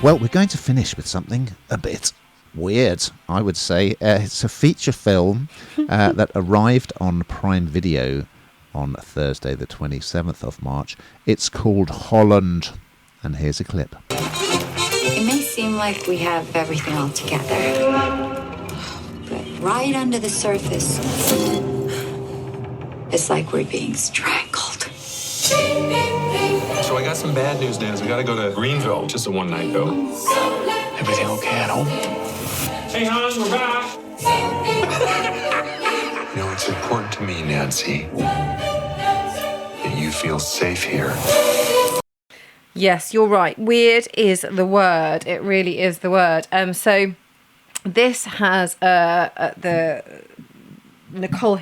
Well, we're going to finish with something a bit weird, I would say. It's a feature film that arrived on Prime Video on Thursday, the 27th of March. It's called Holland, and here's a clip. It may seem like we have everything all together, but right under the surface, it's like we're being strangled. So I got some bad news, Nance. We gotta go to Greenville. Just a one-night though. Everything okay at home? Hey, Hans, we're back. You know, it's important to me, Nancy, that you feel safe here. Yes, you're right. Weird is the word. It really is the word. So this has the Nicole.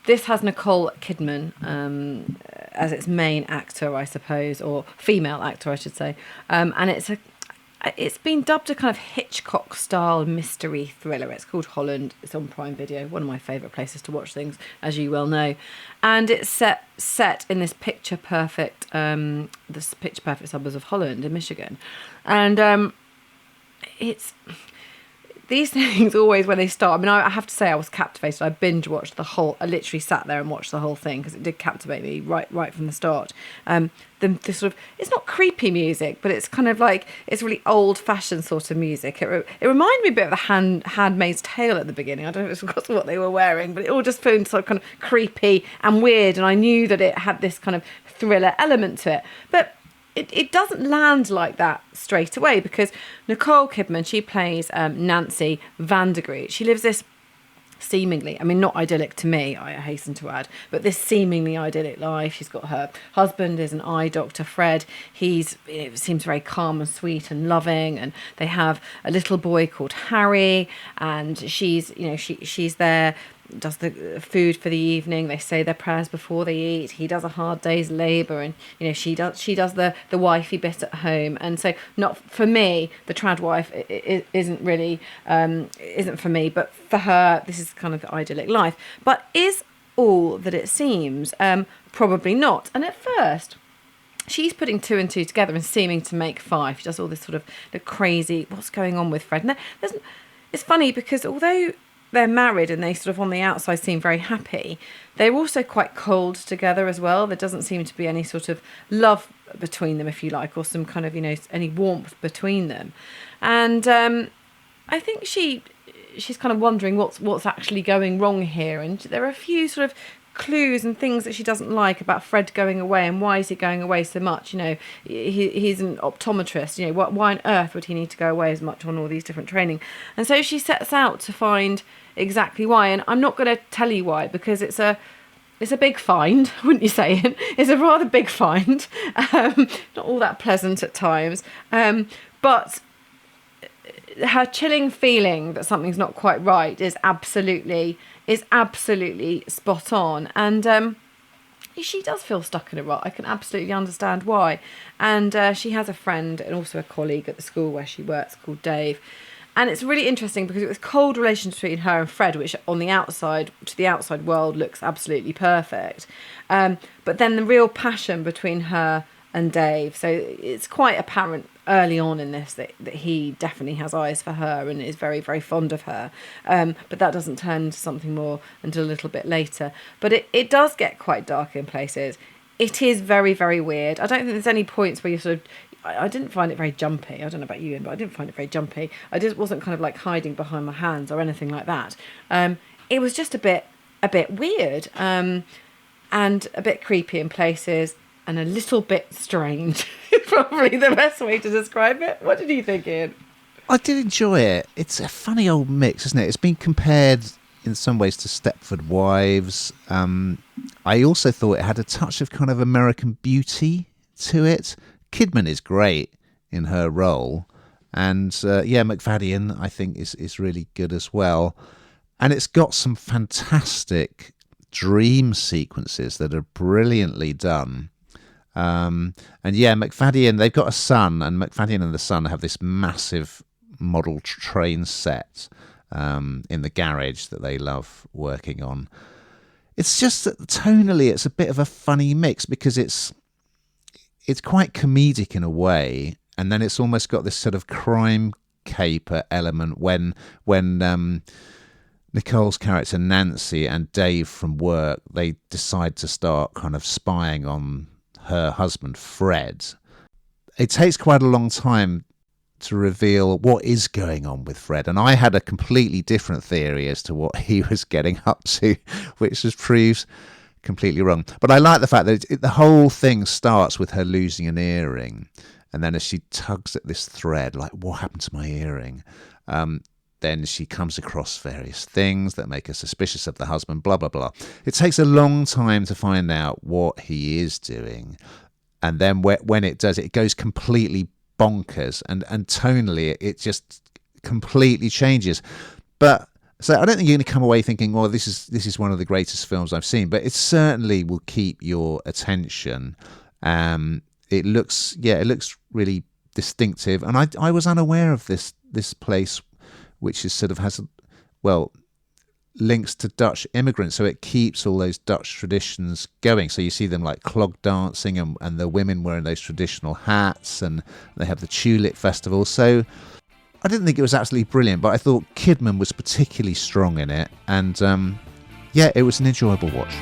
This has Nicole Kidman as its main actor, I suppose, or female actor, I should say. And it's been dubbed a kind of Hitchcock-style mystery thriller. It's called Holland. It's on Prime Video, one of my favourite places to watch things, as you well know. And it's set in this picture-perfect suburbs of Holland in Michigan. And it's... These things always, when they start, I mean, I have to say I was captivated. I binge-watched the whole... I literally sat there and watched the whole thing because it did captivate me right from the start. The sort of... It's not creepy music, but it's kind of like... It's really old-fashioned sort of music. It reminded me a bit of the Handmaid's Tale at the beginning. I don't know if it's what they were wearing, but it all just felt sort of kind of creepy and weird, and I knew that it had this kind of thriller element to it. But... It doesn't land like that straight away because Nicole Kidman, she plays Nancy Vandergreet. She lives this seemingly, I mean, not idyllic to me, I hasten to add, but this seemingly idyllic life. She's got her husband is an eye doctor, Fred. It seems very calm and sweet and loving, and they have a little boy called Harry, and she's there, does the food for the evening. They say their prayers before they eat. He does a hard day's labour, and she does the wifey bit at home. And so, not for me, the trad wife isn't really isn't for me, but for her, this is kind of the idyllic life. But is all that it seems? Probably not. And at first, she's putting two and two together and seeming to make five. She does all this sort of the crazy, what's going on with Fred? And it's funny because although they're married and they sort of on the outside seem very happy, they're also quite cold together as well. There doesn't seem to be any sort of love between them, if you like, or some kind of, any warmth between them. And I think she's kind of wondering what's actually going wrong here. And there are a few sort of clues and things that she doesn't like about Fred going away, and why is he going away so much? He's an optometrist. Why on earth would he need to go away as much on all these different training? And so she sets out to find exactly why. And I'm not going to tell you why, because it's a big find, wouldn't you say? It's a rather big find, not all that pleasant at times, but her chilling feeling that something's not quite right is absolutely spot on. And she does feel stuck in a rut. I can absolutely understand why. And she has a friend and also a colleague at the school where she works called Dave. And it's really interesting because it was cold relations between her and Fred, which on the outside, to the outside world, looks absolutely perfect. But then the real passion between her and Dave. So it's quite apparent early on in this that he definitely has eyes for her and is very, very fond of her. But that doesn't turn into something more until a little bit later. But it does get quite dark in places. It is very, very weird. I don't think there's any points where you sort of... I didn't find it very jumpy. I don't know about you, Ian, but I didn't find it very jumpy. I just wasn't kind of like hiding behind my hands or anything like that. It was just a bit weird and a bit creepy in places and a little bit strange. Probably the best way to describe it. What did you think, Ian? I did enjoy it. It's a funny old mix, isn't it? It's been compared in some ways to Stepford Wives. I also thought it had a touch of kind of American Beauty to it. Kidman is great in her role, and McFadden I think is really good as well, and it's got some fantastic dream sequences that are brilliantly done. McFadden, they've got a son, and McFadden and the son have this massive model train set in the garage that they love working on. It's just that tonally it's a bit of a funny mix because it's quite comedic in a way, and then it's almost got this sort of crime caper element when Nicole's character Nancy and Dave from work, they decide to start kind of spying on her husband Fred. It takes quite a long time to reveal what is going on with Fred, and I had a completely different theory as to what he was getting up to, which just proves completely wrong. But I like the fact that the whole thing starts with her losing an earring, and then as she tugs at this thread, like, what happened to my earring? Then she comes across various things that make her suspicious of the husband, blah, blah, blah. It takes a long time to find out what he is doing. And then when it does, it goes completely bonkers. And tonally, it just completely changes. But so I don't think you're going to come away thinking, well, this is one of the greatest films I've seen. But it certainly will keep your attention. It looks really distinctive. And I was unaware of this place, which is sort of has, links to Dutch immigrants. So it keeps all those Dutch traditions going. So you see them like clog dancing and the women wearing those traditional hats, and they have the Tulip Festival. So I didn't think it was absolutely brilliant, but I thought Kidman was particularly strong in it. And it was an enjoyable watch.